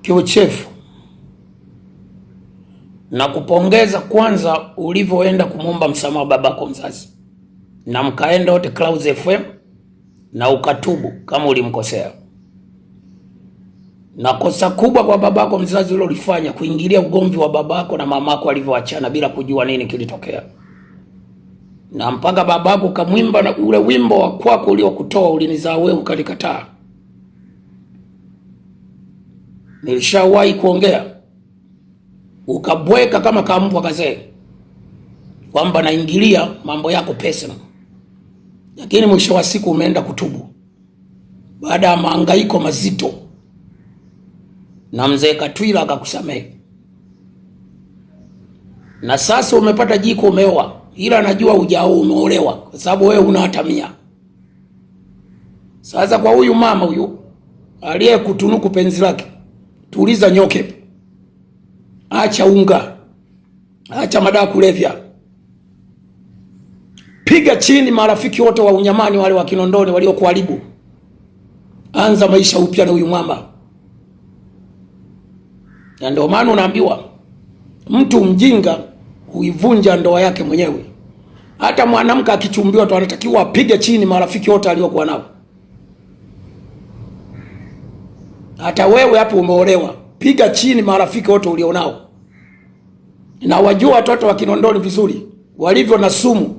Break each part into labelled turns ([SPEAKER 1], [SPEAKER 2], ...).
[SPEAKER 1] Kiuchefu, na kupongeza kwanza ulivyoenda kumwomba msamaha babako mzazi na mkaenda wote Clouds FM na ukatubu kama ulimkosea. Na kosa kubwa kwa babako mzazi ulilofanya kuingilia ugomvi wa babako na mamako walivyoachana bila kujua nini kilitokea. Na mpaka babako kamwimba na ule wimbo wa kwako uliokutoa ulinizaa wewe ukalikataa. Nilishawahi kuongea ukabweka kama kambwa kazee kwamba naingilia mambo yako pesa, lakini mwisho wa siku umeenda kutubu baada ya mahangaiko mazito na mzee Katwila akakusamehe. Na sasa umepata jiko, umeoa, ila najua hujao umeolewa kwa sababu wewe una hata 100. Sasa kwa huyu mama huyu aliyekutunuku penzi lake, tuliza nyoke, acha unga, acha madawa kulevya, piga chini marafiki wote wa unyamani wale wa Kinondoni waliokuharibu, anza maisha upya na huyu mama. Na ndio maana unaambiwa mtu mjinga huivunja ndoa yake mwenyewe. Hata mwanamke akichumbiwa tu anatakiwa apige chini marafiki wote aliokuwa nao. Hata wewe hapo umeolewa, piga chini marafiki wote ulionao. Na wajua watoto wa Kinondoni vizuri walivyo na sumu,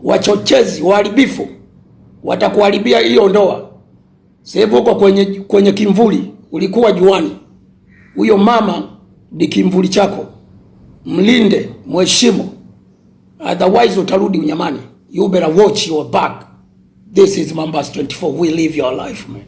[SPEAKER 1] wachochezi, waharibifu, watakuharibia hiyo ndoa. Sasa uko kwenye kimvuli, ulikuwa juani. Huyo mama ni kimvuli chako, mlinde, mheshimu, otherwise utarudi unyamani. You better watch your back. This is Mambas 24. We live your life, man.